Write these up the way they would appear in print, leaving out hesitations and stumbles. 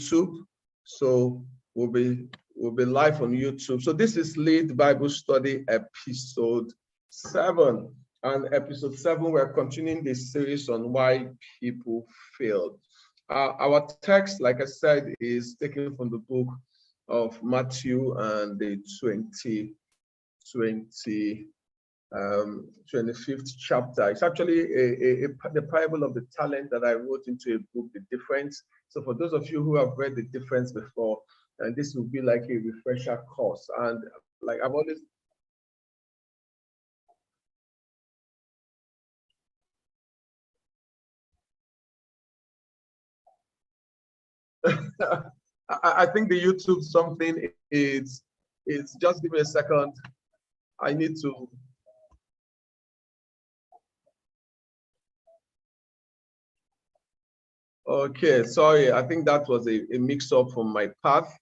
YouTube. So we'll be live on YouTube. So this is L.E.A.D Bible Study episode 7. And episode 7, we're continuing this series on why people failed. Our text, like I said, is taken from the book of Matthew and the 25th chapter. It's actually the parable of the talent that I wrote into a book, The Difference. So for those of you who have read The Difference before, and this will be like a refresher course. And like I've always I think the YouTube something is just give me a second. I need to. Okay, sorry. I think that was a mix-up from my path,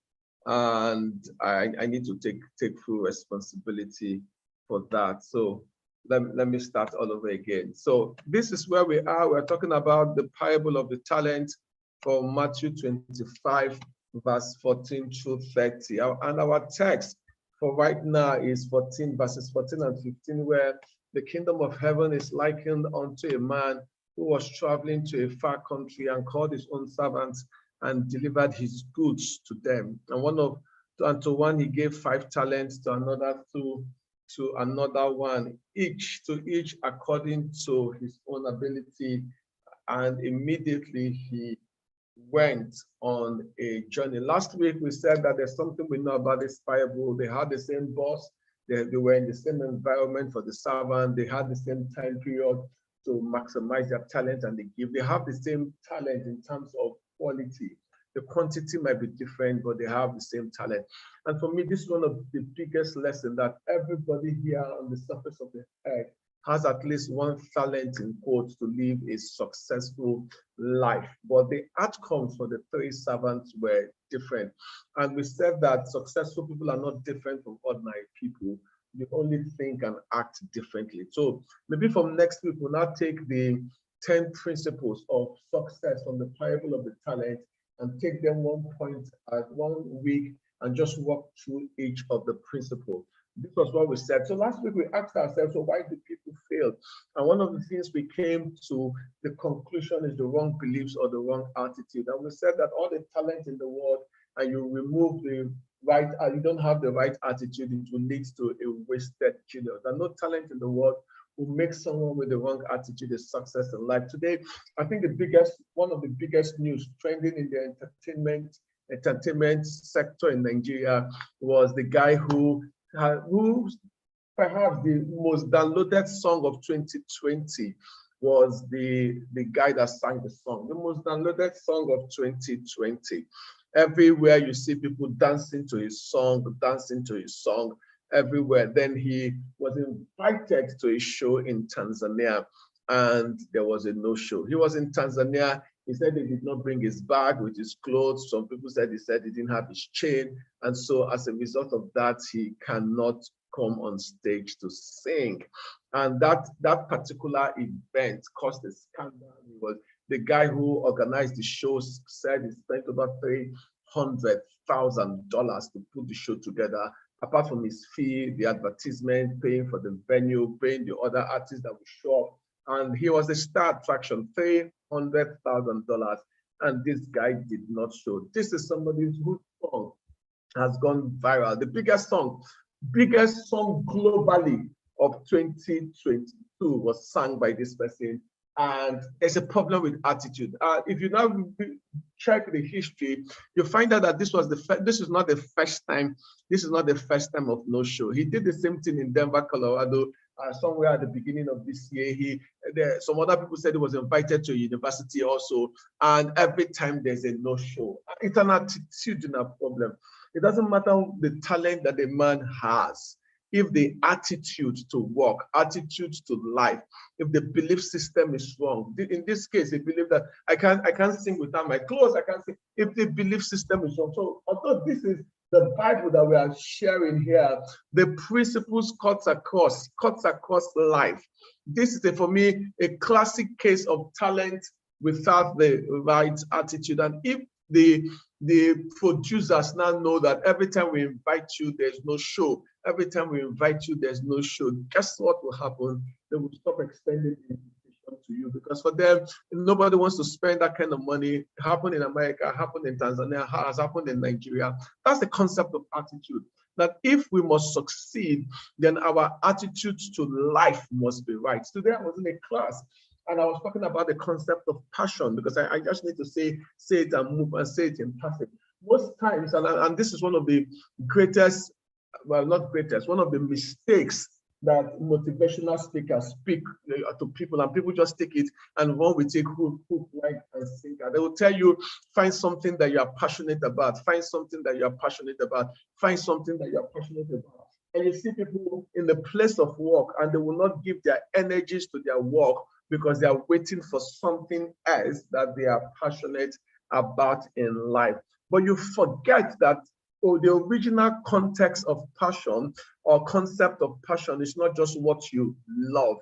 and I need to take full responsibility for that. So let me start all over again. So this is where we are. We're talking about the parable of the talent from Matthew 25, verse 14 through 30. And our text for right now is verses 14 and 15, where the kingdom of heaven is likened unto a man who was traveling to a far country and called his own servants and delivered his goods to them. And to one he gave 5 talents, to another 2, to another 1, to each according to his own ability. And immediately he went on a journey. Last week we said that there's something we know about this parable. They had the same boss, they were in the same environment for the servant, they had the same time period to maximize their talent and they give. They have the same talent in terms of quality. The quantity might be different, but they have the same talent. And for me, this is one of the biggest lessons, that everybody here on the surface of the earth has at least one talent, in quotes, to live a successful life. But the outcomes for the 3 servants were different. And we said that successful people are not different from ordinary people. You only think and act differently. So maybe from next week, we'll now take the 10 principles of success from the parable of the talent and take them one point at 1 week and just walk through each of the principles. This was what we said. So last week we asked ourselves, so why do people fail? And one of the things we came to the conclusion is the wrong beliefs or the wrong attitude. And we said that all the talent in the world, and you remove the right, you don't have the right attitude, it will lead to a wasted genius. And no talent in the world will make someone with the wrong attitude a success in life. Today, I think one of the biggest news trending in the entertainment sector in Nigeria was the guy who perhaps the most downloaded song of 2020 was the guy that sang the song, the most downloaded song of 2020. Everywhere you see people dancing to his song everywhere. Then he was invited to a show in Tanzania and there was a no-show. He was in Tanzania. He said he did not bring his bag with his clothes. Some people said he didn't have his chain. And so as a result of that, he cannot come on stage to sing. And that particular event caused a scandal. It was the guy who organized the show said he spent about $300,000 to put the show together, apart from his fee, the advertisement, paying for the venue, paying the other artists that would show up. And he was a star attraction, $300,000. And this guy did not show. This is somebody whose song has gone viral. The biggest song globally of 2022 was sung by this person. And there's a problem with attitude. If you now check the history, you find out that this is not the first time. This is not the first time of no show. He did the same thing in Denver, Colorado, somewhere at the beginning of this year. Some other people said he was invited to a university also, and every time there's a no show. It's an attitudinal problem. It doesn't matter the talent that the man has. If the attitude to work, attitude to life, if the belief system is wrong. In this case, they believe that I can't sing without my clothes, I can't sing. If the belief system is wrong. So although this is the Bible that we are sharing here, the principles cuts across life. This is, for me, a classic case of talent without the right attitude. And if the the producers now know that every time we invite you, there's no show. Every time we invite you, there's no show. Guess what will happen? They will stop extending the invitation to you, because for them, nobody wants to spend that kind of money. It happened in America, happened in Tanzania, has happened in Nigeria. That's the concept of attitude. That if we must succeed, then our attitudes to life must be right. Today I was in a class and I was talking about the concept of passion, because I just need to say it and move and say it in passing. Most times, and this is one of the greatest, well, not greatest, one of the mistakes that motivational speakers speak to people, and people just take it and run with it hook, line, and sinker. They will tell you, find something that you are passionate about, find something that you are passionate about, find something that you are passionate about. And you see people in the place of work, and they will not give their energies to their work because they are waiting for something else that they are passionate about in life. But you forget that the original context of passion or concept of passion is not just what you love.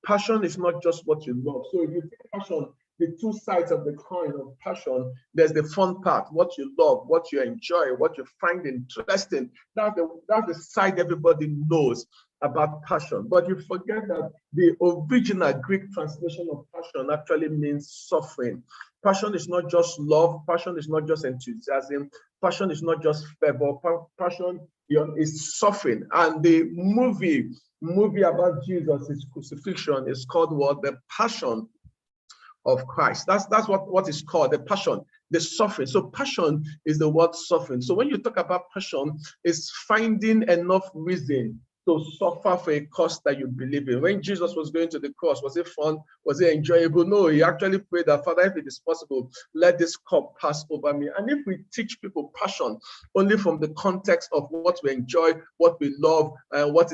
Passion is not just what you love. So if you take passion, the two sides of the coin of passion, there's the fun part, what you love, what you enjoy, what you find interesting. That's the side everybody knows about passion. But you forget that the original Greek translation of passion actually means suffering. Passion is not just love. Passion is not just enthusiasm. Passion is not just fervor. Passion is suffering. And the movie about Jesus' crucifixion is called what? The Passion of Christ. That's what is called the passion, the suffering. So passion is the word suffering. So when you talk about passion, it's finding enough reason to suffer for a cause that you believe in. When Jesus was going to the cross, was it fun? Was it enjoyable? No, he actually prayed that, Father, if it is possible, let this cup pass over me. And if we teach people passion only from the context of what we enjoy, what we love, and what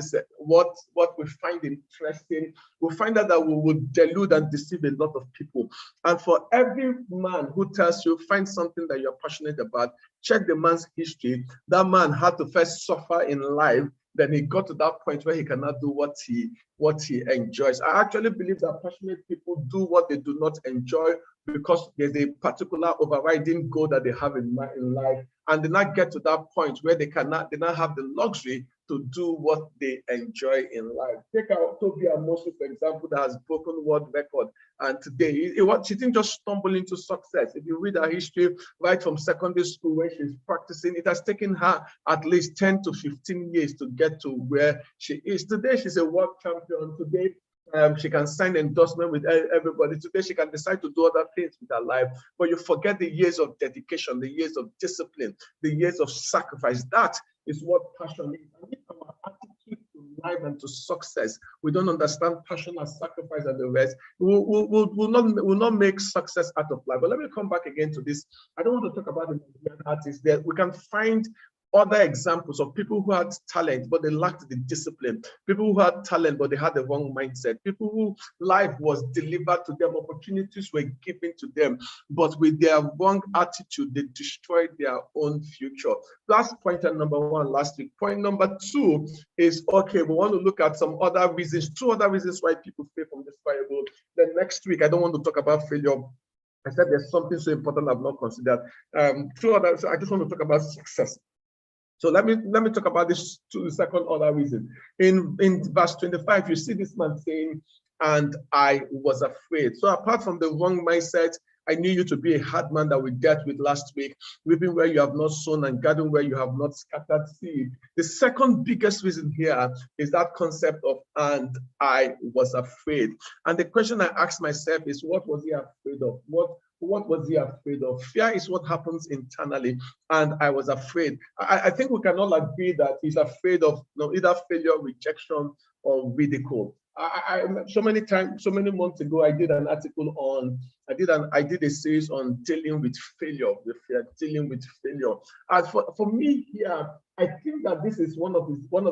we find interesting, we'll find out that we would delude and deceive a lot of people. And for every man who tells you, find something that you're passionate about, check the man's history. That man had to first suffer in life. Then he got to that point where he cannot do what he enjoys. I actually believe that passionate people do what they do not enjoy because there's a particular overriding goal that they have in life, and they not get to that point where they not have the luxury to do what they enjoy in life. Take out Toby Amosu, for example, that has broken world record, and today she didn't just stumble into success. If you read her history right from secondary school where she's practicing, it has taken her at least 10 to 15 years to get to where she is today. She's a world champion today. She can sign endorsement with everybody. Today, she can decide to do other things with her life. But you forget the years of dedication, the years of discipline, the years of sacrifice. That is what passion is. And if our attitude to life and to success, we don't understand passion as sacrifice and the rest, we'll not make success out of life. But let me come back again to this. I don't want to talk about the Nigerian artists. There we can find other examples of people who had talent, but they lacked the discipline. People who had talent, but they had the wrong mindset. People who life was delivered to them, opportunities were given to them, but with their wrong attitude, they destroyed their own future. That's point number one last week. Point number two is, okay, we want to look at some other reasons, two other reasons why people fail from this parable. Then next week, I don't want to talk about failure. I said there's something so important I've not considered. Two others, so I just want to talk about success. So let me talk about this to the second other reason. In verse 25, you see this man saying, and I was afraid. So apart from the wrong mindset, I knew you to be a hard man that we dealt with last week, reaping where you have not sown and gathering where you have not scattered seed. The second biggest reason here is that concept of, and I was afraid. And the question I asked myself is, what was he afraid of? What was he afraid of? Fear is what happens internally, and I was afraid. I think we can all agree that he's afraid of either failure, rejection, or ridicule. So many months ago, I did an article on, I did a series on dealing with failure, dealing with failure. And for me here, I think that this is one of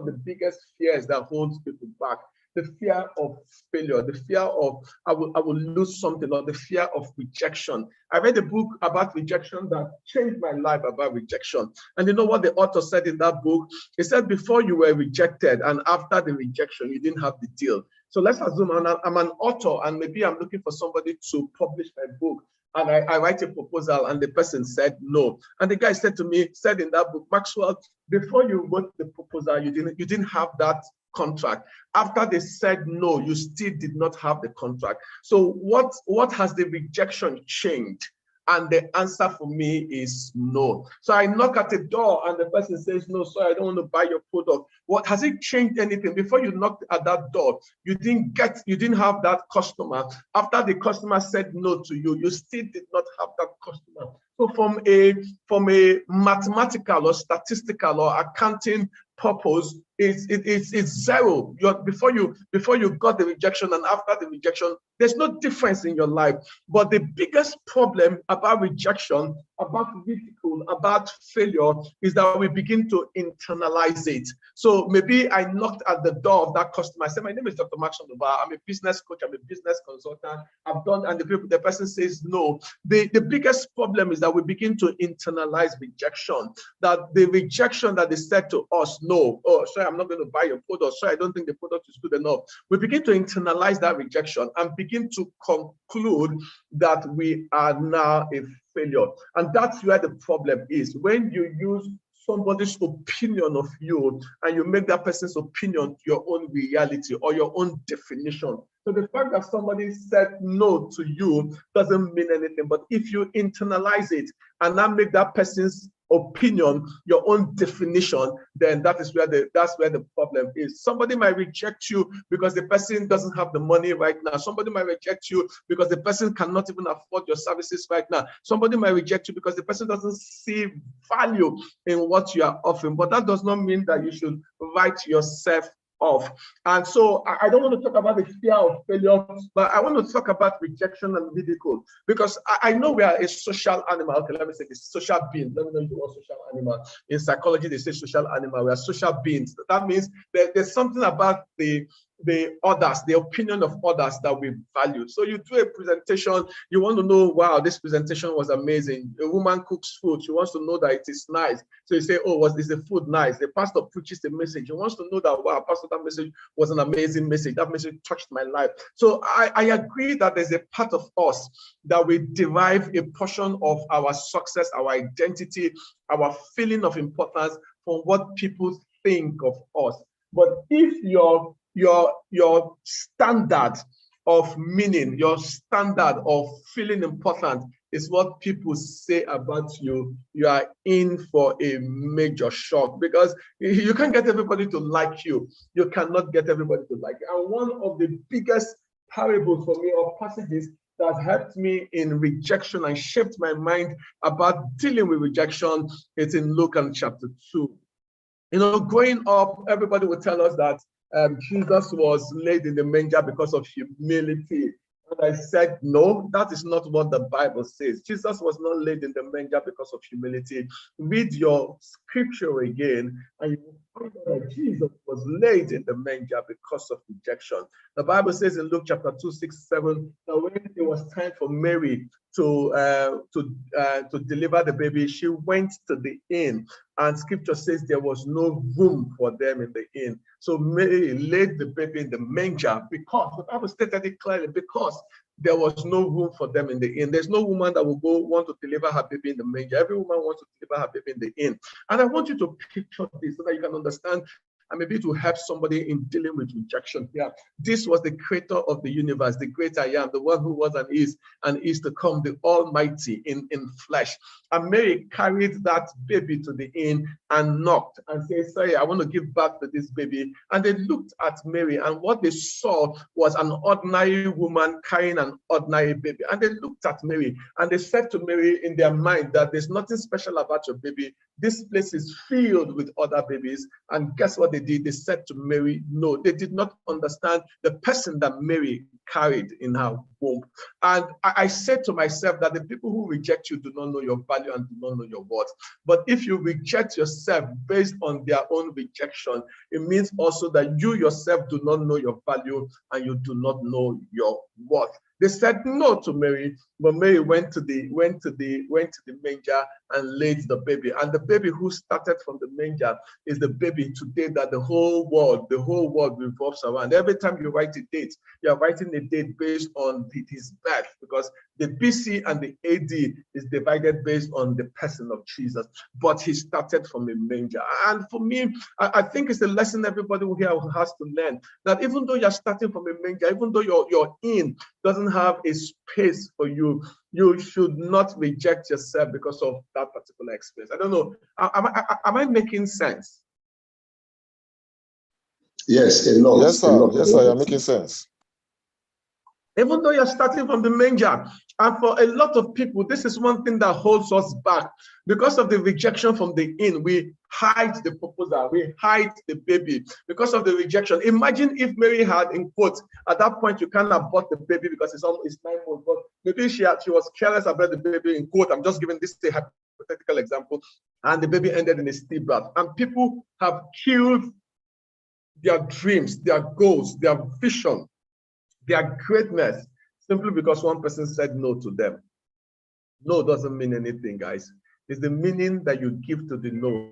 the biggest fears that holds people back. The fear of failure, the fear of I will lose something, or the fear of rejection. I read a book about rejection that changed my life about rejection. And you know what the author said in that book? He said, before you were rejected and after the rejection, you didn't have the deal. So let's assume I'm an author and maybe I'm looking for somebody to publish my book. and I write a proposal and the person said no. And the guy said to me, said in that book, Maxwell, before you wrote the proposal, you didn't have that contract. After they said no, you still did not have the contract. So what has the rejection changed? And the answer for me is no. So I knock at the door and the person says, no, sorry, I don't want to buy your product. What has it changed anything? Before you knocked at that door, you didn't have that customer. After the customer said no to you, you still did not have that customer. So from a mathematical or statistical or accounting purpose, it's zero. Before you got the rejection and after the rejection, there's no difference in your life. But the biggest problem about rejection, about ridicule, about failure is that we begin to internalize it. So maybe I knocked at the door of that customer. I said, my name is Dr. Max Ondoba. I'm a business coach. I'm a business consultant. I've done, and the person says no. The biggest problem is that we begin to internalize rejection. That the rejection that they said to us, no, oh, sorry, I'm not going to buy your product. Sorry, I don't think the product is good enough. We begin to internalize that rejection and begin to conclude that we are now a failure. And that's where the problem is. When you use somebody's opinion of you and you make that person's opinion your own reality or your own definition. So the fact that somebody said no to you doesn't mean anything. But if you internalize it and now make that person's opinion your own definition, then that's where the problem is. Somebody might reject you because the person doesn't have the money right now. Somebody might reject you because the person cannot even afford your services right now. Somebody might reject you because the person doesn't see value in what you are offering. But that does not mean that you should write yourself off. And so I don't want to talk about the fear of failure, but I want to talk about rejection and ridicule, because I know we are a social animal. Okay, let me say this, social being. Let me know if you are social animal. In psychology, they say social animal. We are social beings. That means there's something about the others, the opinion of others that we value. So you do a presentation, you want to know, wow, this presentation was amazing. A woman cooks food, she wants to know that it is nice. So you say, oh, is the food nice? The pastor preaches the message, he wants to know that, wow, pastor, that message was an amazing message. That message touched my life. So I agree that there's a part of us that we derive a portion of our success, our identity, our feeling of importance from what people think of us. But if your standard of meaning, your standard of feeling important is what people say about you, you are in for a major shock, because you can't get everybody to like you. You cannot get everybody to like you. And one of the biggest parables for me, or passages that helped me in rejection and shaped my mind about dealing with rejection, is in Luke chapter 2. You know, growing up, everybody would tell us that Jesus was laid in the manger because of humility. And I said, no, that is not what the Bible says. Jesus was not laid in the manger because of humility. Read your scripture again, and you will find out that Jesus was laid in the manger because of rejection. The Bible says in Luke chapter 2, 6, 7, that when it was time for Mary to deliver the baby, she went to the inn, and scripture says there was no room for them in the inn. So Mary laid the baby in the manger because the Bible stated it clearly, because there was no room for them in the inn. There's no woman that will want to deliver her baby in the manger. Every woman wants to deliver her baby in the inn. And I want you to picture this so that you can understand, and maybe to help somebody in dealing with rejection. Yeah, this was the creator of the universe, the great I am, the one who was and is to come, the Almighty in flesh. And Mary carried that baby to the inn and knocked and said, sorry, I want to give birth to this baby. And they looked at Mary, and what they saw was an ordinary woman carrying an ordinary baby. And they looked at Mary, and they said to Mary in their mind that there's nothing special about your baby. This place is filled with other babies. And guess what they did? They said to Mary, no. They did not understand the person that Mary carried in her womb. And I said to myself that the people who reject you do not know your value and do not know your worth. But if you reject yourself based on their own rejection, it means also that you yourself do not know your value and you do not know your worth. They said no to Mary, but Mary went to the manger and laid the baby. And the baby who started from the manger is the baby today that the whole world revolves around. Every time you write a date, you're writing a date based on his birth, because The BC and the AD is divided based on the person of Jesus, but he started from a manger. And for me, I think it's a lesson everybody here has to learn, that even though you're starting from a manger, even though your inn doesn't have a space for you, you should not reject yourself because of that particular experience. I don't know. Am I making sense? Yes, a lot. Yes, sir. Yes, sir. You're making sense. Even though you're starting from the manger. And for a lot of people, this is one thing that holds us back. Because of the rejection from the inn, we hide the proposal, we hide the baby because of the rejection. Imagine if Mary had, in quotes, at that point, you can't abort the baby because it's 9 months, but maybe she was careless about the baby, in quote. I'm just giving this a hypothetical example. And the baby ended in a stillbirth. And people have killed their dreams, their goals, their vision, their greatness, simply because one person said no to them. No doesn't mean anything, guys. It's the meaning that you give to the no.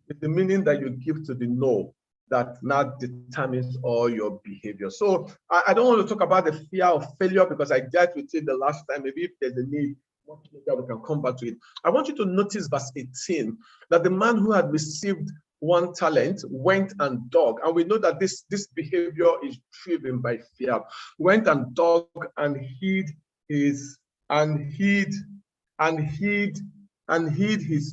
It's the meaning that you give to the no that now determines all your behavior. So I don't want to talk about the fear of failure because I dealt with it the last time. Maybe if there's a need, we can come back to it. I want you to notice verse 18, that the man who had received 1 talent went and dug, and we know that this behavior is driven by fear. Went and dug and hid his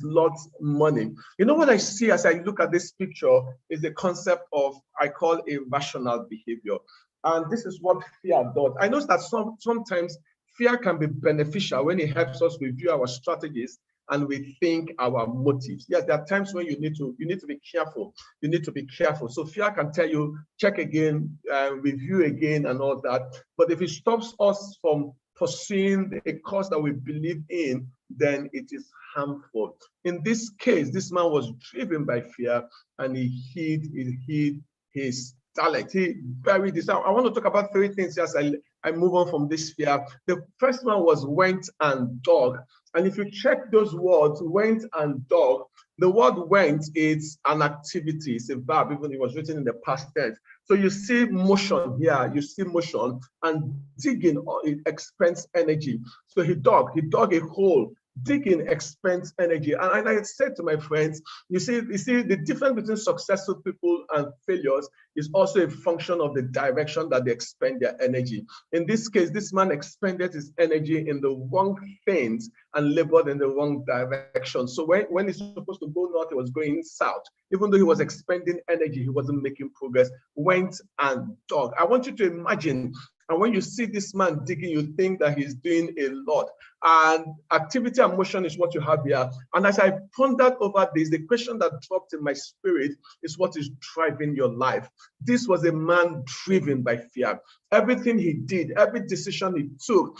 Lord's money. You know what I see as I look at this picture is the concept of, I call, irrational behavior, and this is what fear does. I know that sometimes fear can be beneficial when it helps us review our strategies and we think our motives. Yes, there are times when you need to be careful. You need to be careful. So fear can tell you, check again, review again, and all that. But if it stops us from pursuing a cause that we believe in, then it is harmful. In this case, this man was driven by fear, and he hid his talent. He buried this. I want to talk about 3 things as I move on from this fear. The first one was went and dug. And if you check those words, went and dug, the word went is an activity, it's a verb, even it was written in the past tense. So you see motion here, you see motion, and digging, it expends energy. So he dug a hole. Digging expends energy. And I said to my friends, you see the difference between successful people and failures is also a function of the direction that they expend their energy. In this case, this man expended his energy in the wrong things and labored in the wrong direction. So when he's supposed to go north, he was going south. Even though he was expending energy, he wasn't making progress. Went and dug. I want you to imagine, and when you see this man digging, you think that he's doing a lot. And activity and motion is what you have here. And as I pondered over this, the question that dropped in my spirit is, what is driving your life? This was a man driven by fear. Everything he did, every decision he took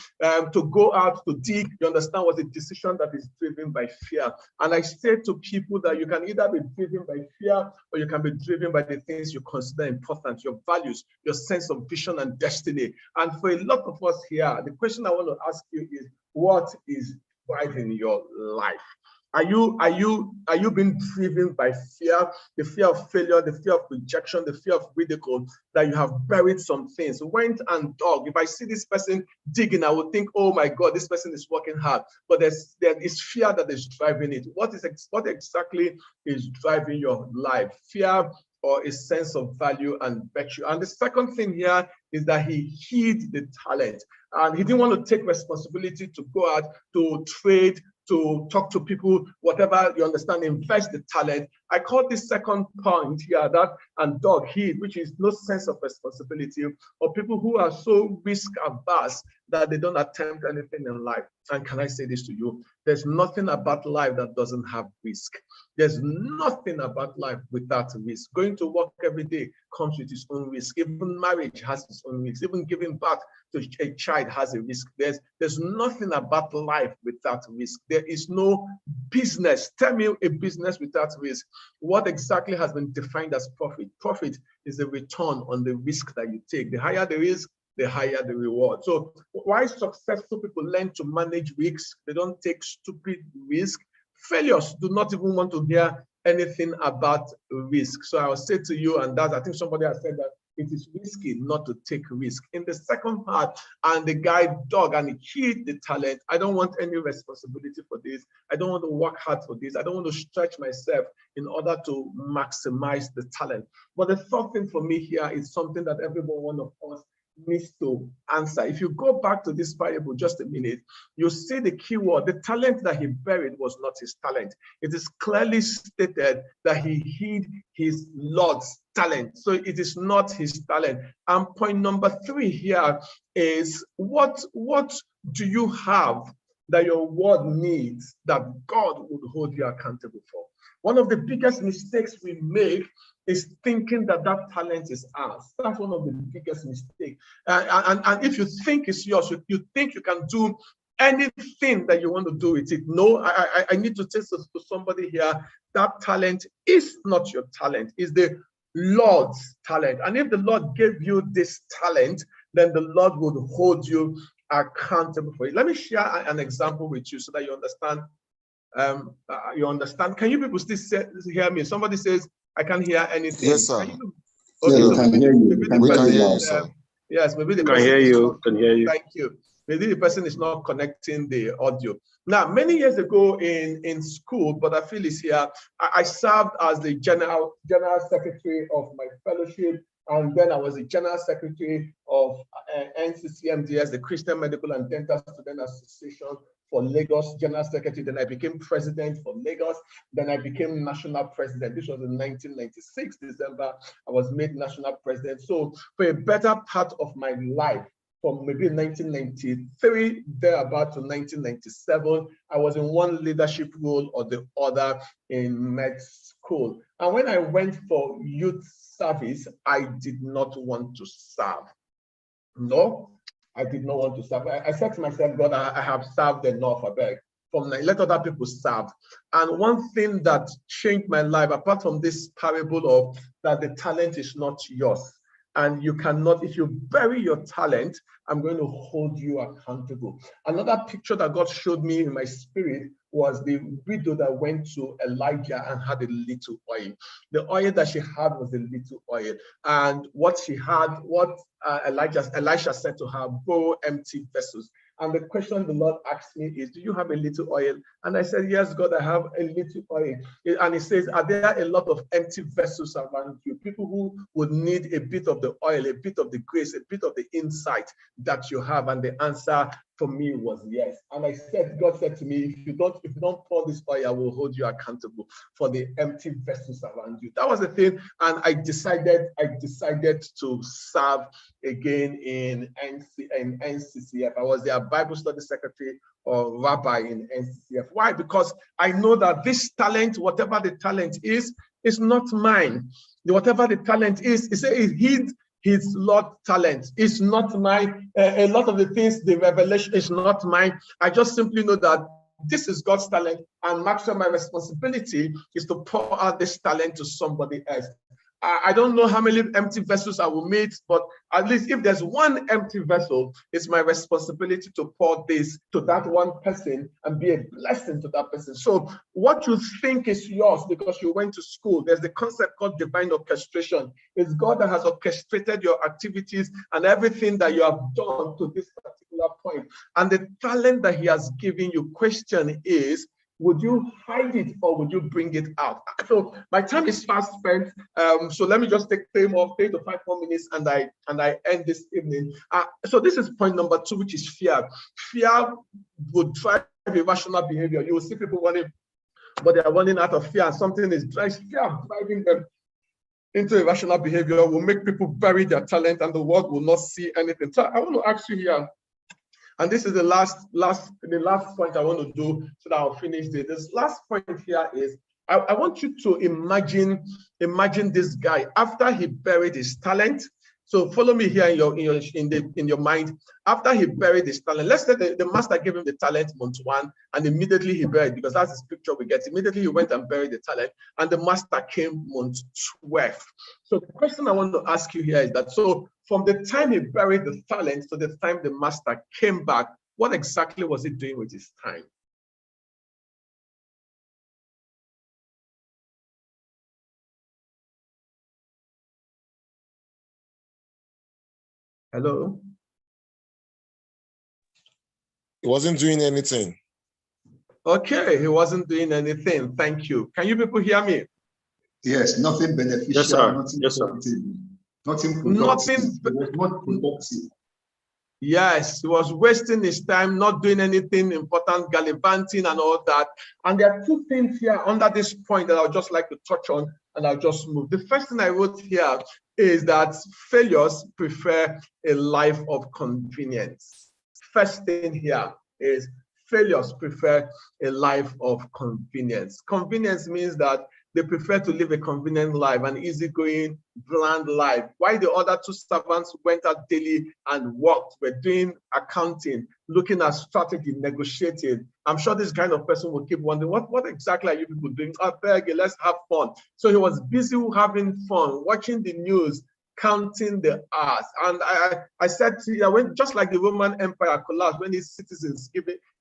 to go out to dig, you understand, was a decision that is driven by fear. And I say to people that you can either be driven by fear or you can be driven by the things you consider important, your values, your sense of vision and destiny. And for a lot of us here, the question I want to ask you is, what is driving your life? Are you being driven by fear, the fear of failure, the fear of rejection, the fear of ridicule, that you have buried some things? Went and dug. If I see this person digging, I would think, oh my God, this person is working hard. But there is fear that is driving it. What exactly is driving your life? Fear or a sense of value and virtue? And the second thing here is that he hid the talent. And he didn't want to take responsibility to go out to trade, to talk to people, whatever, you understand, invest the talent. I call this second point here, that and dog hid, which is no sense of responsibility, or people who are so risk averse that they don't attempt anything in life. And can I say this to you? There's nothing about life that doesn't have risk. There's nothing about life without risk. Going to work every day comes with its own risk. Even marriage has its own risk. Even giving birth to a child has a risk. There's nothing about life without risk. There is no business. Tell me a business without risk. What exactly has been defined as profit? Profit is the return on the risk that you take. The higher the risk, the higher the reward. So why successful people learn to manage risks? They don't take stupid risk. Failures do not even want to hear anything about risk. So I'll say to you, and that I think somebody has said that it is risky not to take risk. In the second part, and the guy dug and he hid the talent. I don't want any responsibility for this. I don't want to work hard for this. I don't want to stretch myself in order to maximize the talent. But the third thing for me here is something that every one of us needs to answer. If you go back to this parable just a minute, you see the key word. The talent that he buried was not his talent. It is clearly stated that he hid his Lord's talent. So it is not his talent. And point number 3 here is what do you have that your word needs that God would hold you accountable for? One of the biggest mistakes we make is thinking that that talent is ours. That's one of the biggest mistakes. And if you think it's yours, you think you can do anything that you want to do with it. No, I need to tell to somebody here, that talent is not your talent. It's the Lord's talent. And if the Lord gave you this talent, then the Lord would hold you accountable for it. Let me share an example with you so that you understand. Can you people still hear me? Somebody says, I can't hear anything. Yes, sir. Okay, Yeah, so we can hear you. We can hear you, sir. yes, maybe the Can person hear is you. not, Can hear you. thank you. Maybe the person is not connecting the audio. Now, many years ago in school, but I feel is here, I served as the general secretary of my fellowship, and then I was the general secretary of NCCMDS, the Christian Medical and Dental Student Association for Lagos, general secretary. Then I became president for Lagos. Then I became national president. This was in 1996, December. I was made national president. So for a better part of my life, from maybe 1993 thereabout to 1997, I was in one leadership role or the other in med school. And when I went for youth service, I did not want to serve. No, I did not want to serve. I said to myself, God, I have served enough, I beg. From now, let other people serve. And one thing that changed my life, apart from this parable of that the talent is not yours, and you cannot, if you bury your talent, I'm going to hold you accountable. Another picture that God showed me in my spirit was the widow that went to Elijah and had a little oil. The oil that she had was a little oil. And what she had, what Elisha said to her, borrow empty vessels. And the question the Lord asked me is, do you have a little oil? And I said, yes, God, I have a little oil. And he says, are there a lot of empty vessels around you? People who would need a bit of the oil, a bit of the grace, a bit of the insight that you have. And the answer for me was yes. And I said, God said to me, if you don't pour this oil, I will hold you accountable for the empty vessels around you. That was the thing. And I decided to serve again in NCCF. I was their Bible study secretary or rabbi in NCCF. Why? Because I know that this talent, whatever the talent is not mine. Whatever the talent is, it hid his Lord talent. It's not mine. A lot of the things, the revelation is not mine. I just simply know that this is God's talent, and maximum my responsibility is to pour out this talent to somebody else. I don't know how many empty vessels I will meet, but at least if there's one empty vessel, it's my responsibility to pour this to that one person and be a blessing to that person. So what you think is yours because you went to school, there's the concept called divine orchestration. It's God that has orchestrated your activities and everything that you have done to this particular point. And the talent that he has given you, question is, would you hide it or would you bring it out? So my time is fast spent. So let me just take 3 to 5 more minutes and I end this evening. So this is point number 2, which is fear. Fear would drive irrational behavior. You will see people running, but they are running out of fear. And something is fear driving them into irrational behavior, will make people bury their talent and the world will not see anything. So I want to ask you here, and this is the last point I want to do so that I'll finish this. This last point here is I want you to imagine this guy after he buried his talent. So follow me here in your mind. After he buried his talent, let's say the master gave him the talent month 1, and immediately he buried, because that's his picture we get. Immediately he went and buried the talent, and the master came month 12. So the question I want to ask you here is that, so from the time he buried the talent to the time the master came back, what exactly was he doing with his time? Hello? He wasn't doing anything. Okay, he wasn't doing anything. Thank you. Can you people hear me? Yes, nothing beneficial, Yes, sir. nothing Yes, sir. positive, nothing productive. Nothing. It was not productive. Yes, he was wasting his time, not doing anything important, gallivanting and all that. And there are two things here under this point that I would just like to touch on, and I'll just move. The first thing I wrote here is that failures prefer a life of convenience. First thing here is failures prefer a life of convenience. Convenience means that they prefer to live a convenient life, an easygoing, bland life. While the other two servants went out daily and worked, were doing accounting, looking at strategy, negotiating. I'm sure this kind of person will keep wondering, what exactly are you people doing? I beg you, let's have fun. So he was busy having fun, watching the news, counting the hours. And I said to you, when just like the Roman Empire collapsed, when its citizens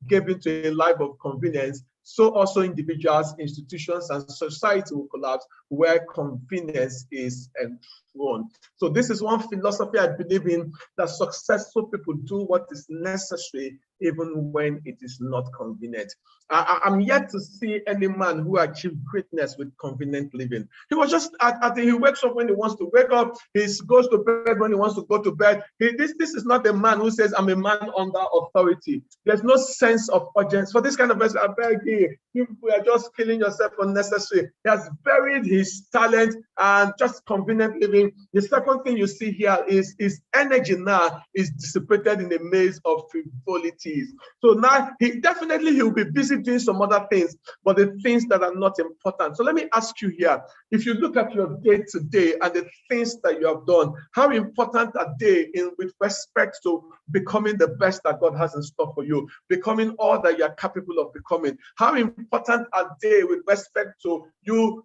gave into a life of convenience, so also individuals, institutions, and society will collapse where convenience is enthroned. So this is one philosophy I believe in, that successful people do what is necessary even when it is not convenient. I'm yet to see any man who achieved greatness with convenient living. He was just he wakes up when he wants to wake up. He goes to bed when he wants to go to bed. This is not a man who says, I'm a man under authority. There's no sense of urgency. For this kind of person, I beg you people are just killing yourself unnecessarily. He has buried his talent and just convenient living. The second thing you see here is his energy now is dissipated in a maze of frivolities. So now he'll be busy doing some other things, but the things that are not important. So let me ask you here, if you look at your day to day and the things that you have done, how important are they with respect to becoming the best that God has in store for you, becoming all that you are capable of becoming? How important are they with respect to you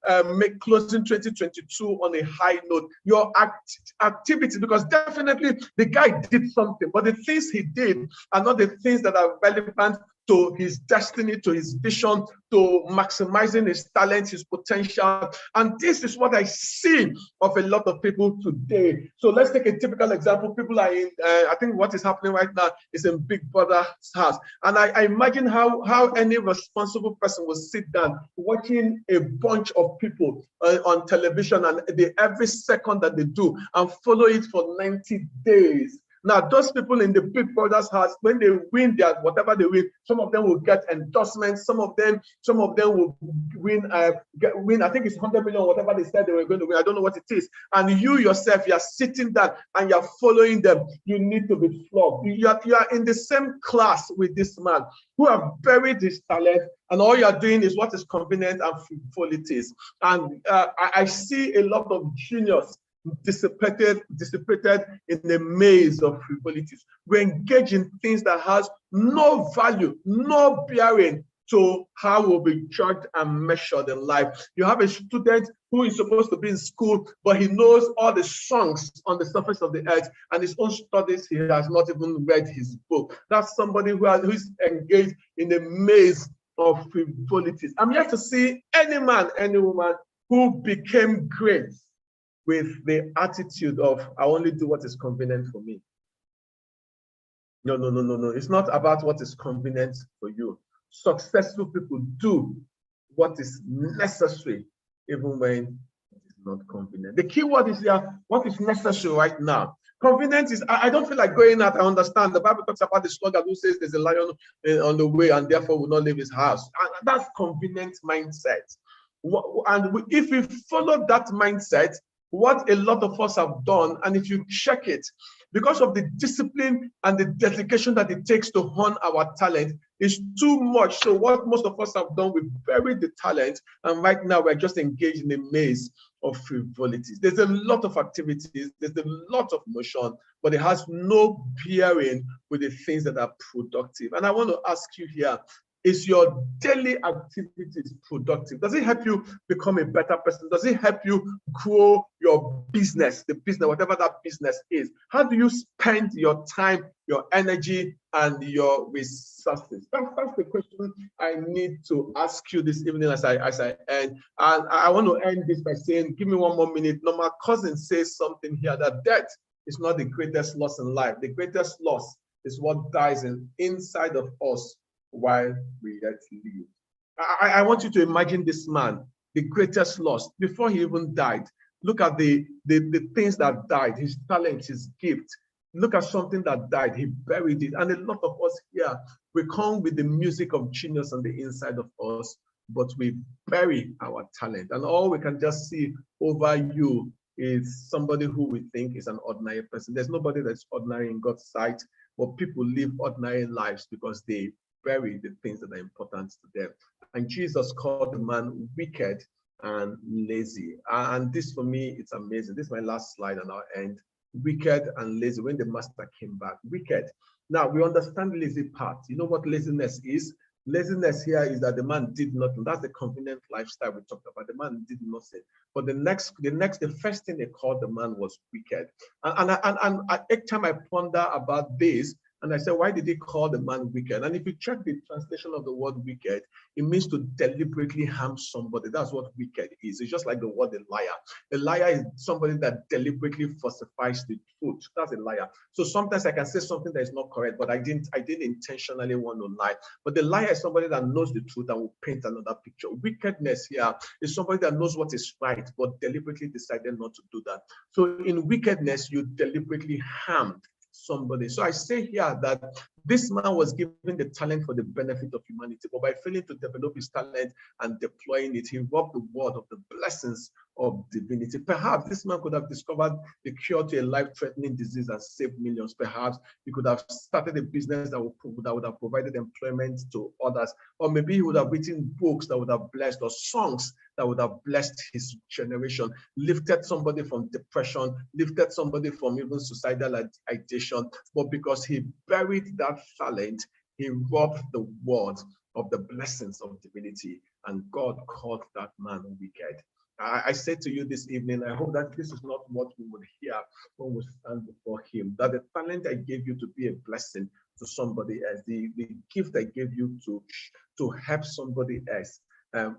closing 2022 on a high note? Your activity, because definitely the guy did something, but the things he did are not the things that are relevant to his destiny, to his vision, to maximizing his talent, his potential. And this is what I see of a lot of people today. So let's take a typical example. People are in, I think what is happening right now is in Big Brother's house. And I imagine how any responsible person will sit down watching a bunch of people on television, and every second that they do, and follow it for 90 days. Now, those people in the Big Brother's house, when they win whatever they win, some of them will get endorsements. Some of them will win. I think it's 100 million, whatever they said they were going to win. I don't know what it is. And you yourself, you are sitting there and you are following them. You need to be flogged. You are in the same class with this man who have buried his talent, and all you are doing is what is convenient and frivolities. And I see a lot of genius dissipated in a maze of frivolities. We engage in things that has no value, no bearing to how we'll be judged and measured in life. You have a student who is supposed to be in school, but he knows all the songs on the surface of the earth, and his own studies, he has not even read his book. That's somebody who is engaged in a maze of frivolities. I'm yet to see any man, any woman who became great with the attitude of, I only do what is convenient for me. No. It's not about what is convenient for you. Successful people do what is necessary, even when it is not convenient. The key word is here, what is necessary right now. Convenient is, I don't feel like going out. I understand. The Bible talks about the sluggard who says there's a lion on the way and therefore will not leave his house. And that's convenient mindset. And if we follow that mindset, what a lot of us have done, and if you check it, because of the discipline and the dedication that it takes to hone our talent, is too much. So what most of us have done, we buried the talent, and right now we're just engaged in a maze of frivolities. There's a lot of activities, there's a lot of motion, but it has no bearing with the things that are productive. And I want to ask you here, is your daily activities productive? Does it help you become a better person? Does it help you grow your business, whatever that business is? How do you spend your time, your energy, and your resources? That's the question I need to ask you this evening as I end. And I want to end this by saying, give me one more minute. Now, my cousin says something here, that death is not the greatest loss in life. The greatest loss is what dies inside of us while we yet live. I want you to imagine this man, the greatest loss, before he even died. Look at the things that died, his talent, his gift. Look at something that died, he buried it. And a lot of us here, we come with the music of genius on the inside of us, but we bury our talent. And all we can just see over you is somebody who we think is an ordinary person. There's nobody that's ordinary in God's sight, but people live ordinary lives because they bury the things that are important to them. And Jesus called the man wicked and lazy. And this for me, it's amazing. This is my last slide and I'll end. Wicked and lazy. When the master came back, wicked. Now we understand lazy part. You know what laziness is? Laziness here is that the man did nothing. That's the convenient lifestyle we talked about. The man did nothing. But the first thing they called the man was wicked. And every time I ponder about this, and I said, why did he call the man wicked? And if you check the translation of the word wicked, it means to deliberately harm somebody. That's what wicked is. It's just like the word a liar. A liar is somebody that deliberately falsifies the truth. That's a liar. So sometimes I can say something that is not correct, but I didn't intentionally want to lie. But the liar is somebody that knows the truth and will paint another picture. Wickedness here is somebody that knows what is right, but deliberately decided not to do that. So in wickedness, you deliberately harmed somebody. So I say here that this man was given the talent for the benefit of humanity, but by failing to develop his talent and deploying it, he robbed the world of the blessings of divinity. Perhaps this man could have discovered the cure to a life-threatening disease and saved millions. Perhaps he could have started a business that would have provided employment to others. Or maybe he would have written books that would have blessed, or songs that would have blessed his generation, lifted somebody from depression, lifted somebody from even suicidal ideation. But because he buried that talent, he robbed the world of the blessings of divinity, and God called that man wicked. I say to you this evening, I hope that this is not what we would hear when we stand before him, that the talent I gave you to be a blessing to somebody else, the gift I gave you to help somebody else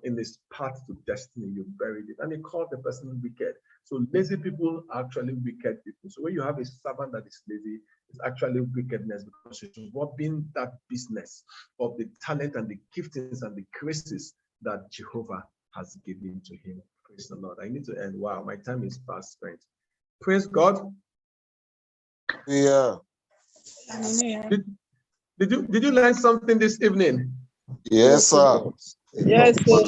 in this path to destiny, you buried it. And he called the person wicked. So lazy people are actually wicked people. So when you have a servant that is lazy, it's actually wickedness, because it's robbing that business of the talent and the giftings and the graces that Jehovah has given to him. Praise the Lord. I need to end. Wow, my time is fast spent. Praise God. Yeah. Did you learn something this evening? Yes, sir. Yes, sir.